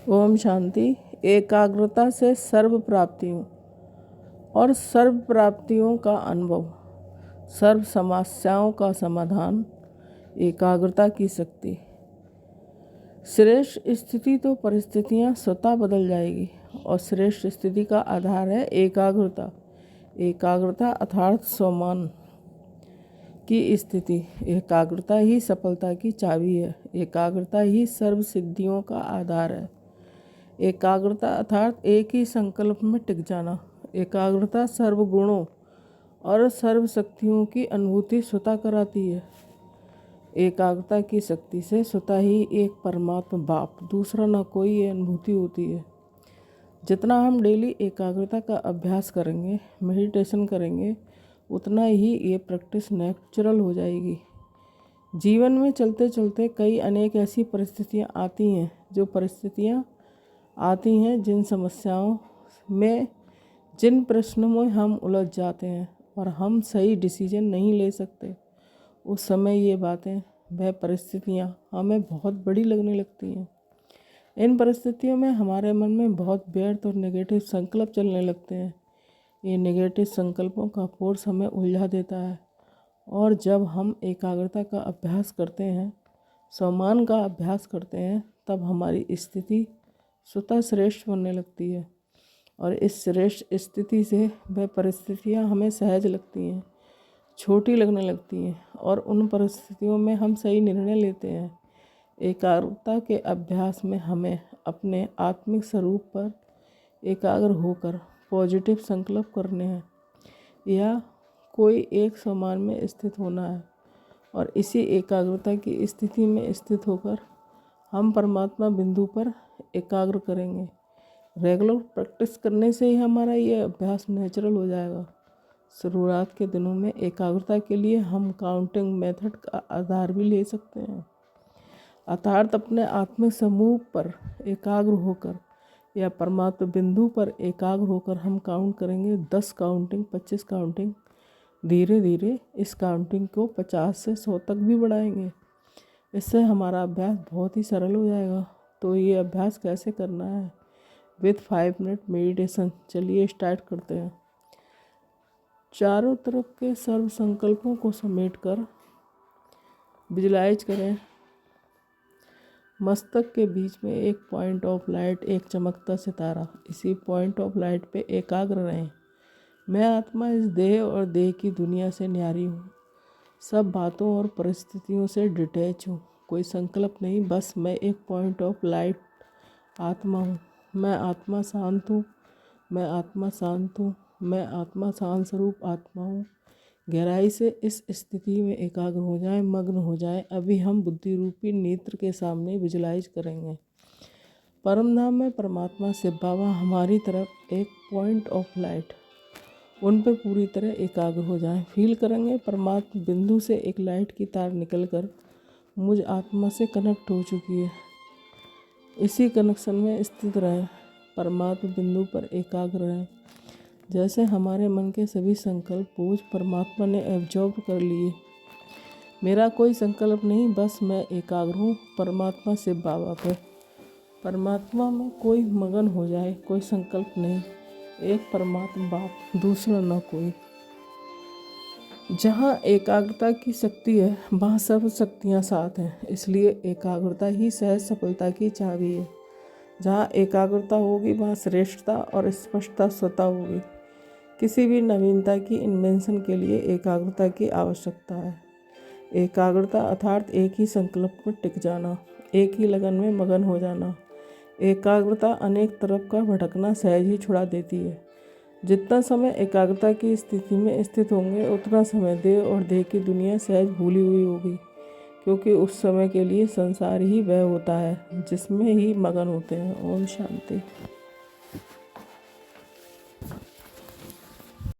ओम शांति। एकाग्रता से सर्व प्राप्तियों और सर्व प्राप्तियों का अनुभव, सर्व समस्याओं का समाधान, एकाग्रता की शक्ति। श्रेष्ठ स्थिति तो परिस्थितियां स्वतः बदल जाएगी और श्रेष्ठ स्थिति का आधार है एकाग्रता। एकाग्रता अर्थात सम्मान की स्थिति। एकाग्रता ही सफलता की चाबी है। एकाग्रता ही सर्व सिद्धियों का आधार है। एकाग्रता अर्थात एक ही संकल्प में टिक जाना। एकाग्रता सर्व गुणों और सर्व शक्तियों की अनुभूति स्वतः कराती है। एकाग्रता की शक्ति से स्वतः ही एक परमात्मा बाप, दूसरा न कोई ये अनुभूति होती है। जितना हम डेली एकाग्रता का अभ्यास करेंगे, मेडिटेशन करेंगे, उतना ही ये प्रैक्टिस नेचुरल हो जाएगी। जीवन में चलते चलते कई अनेक ऐसी परिस्थितियाँ आती हैं, जो परिस्थितियाँ आती हैं जिन समस्याओं में, जिन प्रश्नों में हम उलझ जाते हैं और हम सही डिसीजन नहीं ले सकते। उस समय ये बातें, वह परिस्थितियाँ हमें बहुत बड़ी लगने लगती हैं। इन परिस्थितियों में हमारे मन में बहुत व्यर्थ और नेगेटिव संकल्प चलने लगते हैं। ये नेगेटिव संकल्पों का फोर्स हमें उलझा देता है। और जब हम एकाग्रता का अभ्यास करते हैं, सम्मान का अभ्यास करते हैं, तब हमारी स्थिति स्वतः श्रेष्ठ बनने लगती है। और इस श्रेष्ठ स्थिति से वह परिस्थितियाँ हमें सहज लगती हैं, छोटी लगने लगती हैं और उन परिस्थितियों में हम सही निर्णय लेते हैं। एकाग्रता के अभ्यास में हमें अपने आत्मिक स्वरूप पर एकाग्र होकर पॉजिटिव संकल्प करने हैं या कोई एक सम्मान में स्थित होना है। और इसी एकाग्रता की स्थिति में स्थित होकर हम परमात्मा बिंदु पर एकाग्र करेंगे। रेगुलर प्रैक्टिस करने से ही हमारा ये अभ्यास नेचुरल हो जाएगा। शुरुआत के दिनों में एकाग्रता के लिए हम काउंटिंग मेथड का आधार भी ले सकते हैं। अर्थात अपने आत्मिक समूह पर एकाग्र होकर या परमात्मा बिंदु पर एकाग्र होकर हम काउंट करेंगे। 10 काउंटिंग, 25 काउंटिंग, धीरे धीरे इस काउंटिंग को 50 से 100 तक भी बढ़ाएंगे। इससे हमारा अभ्यास बहुत ही सरल हो जाएगा। तो ये अभ्यास कैसे करना है? With 5 minute meditation. चलिए स्टार्ट करते हैं। चारों तरफ के सर्व संकल्पों को समेटकर विजुलाइज करें। मस्तक के बीच में एक पॉइंट ऑफ लाइट, एक चमकता सितारा। इसी पॉइंट ऑफ लाइट पे एकाग्र रहें। मैं आत्मा इस देह और देह की दुनिया से न्यारी हूँ। सब बातों और परिस्थितियों से डिटैच हूँ। कोई संकल्प नहीं, बस मैं एक पॉइंट ऑफ लाइट आत्मा हूँ। मैं आत्मा शांत हूँ। मैं आत्मा शांत हूँ। मैं आत्मा शांत स्वरूप आत्मा हूँ। गहराई से इस स्थिति में एकाग्र हो जाएं, मग्न हो जाएं। अभी हम बुद्धि रूपी नेत्र के सामने विजुलाइज करेंगे। परमधाम में परमात्मा शिव बाबा हमारी तरफ एक पॉइंट ऑफ लाइट, उन पर पूरी तरह एकाग्र हो जाएं। फील करेंगे परमात्मा बिंदु से एक लाइट की तार निकलकर मुझ आत्मा से कनेक्ट हो चुकी है। इसी कनेक्शन में स्थित रहें। परमात्मा बिंदु पर एकाग्र रहें। जैसे हमारे मन के सभी संकल्प बोझ परमात्मा ने एब्जॉर्ब कर लिए। मेरा कोई संकल्प नहीं, बस मैं एकाग्र हूँ परमात्मा शिव बाबा पे। परमात्मा में कोई मगन हो जाए, कोई संकल्प नहीं। एक परमात्मा बाप, दूसरा न कोई। जहाँ एकाग्रता की शक्ति है, वहाँ सर्व शक्तियाँ साथ हैं। इसलिए एकाग्रता ही सहज सफलता की चाबी है। जहाँ एकाग्रता होगी, वहाँ श्रेष्ठता और स्पष्टता स्वतः होगी। किसी भी नवीनता की इन्वेंशन के लिए एकाग्रता की आवश्यकता है। एकाग्रता अर्थात एक ही संकल्प पर टिक जाना, एक ही लगन में मगन हो जाना। एकाग्रता अनेक तरफ का भटकना सहज ही छुड़ा देती है। जितना समय एकाग्रता की स्थिति में स्थित होंगे, उतना समय देह और देह की दुनिया सहज भूली हुई होगी, क्योंकि उस समय के लिए संसार ही वह होता है जिसमें ही मगन होते हैं। ओम शांति।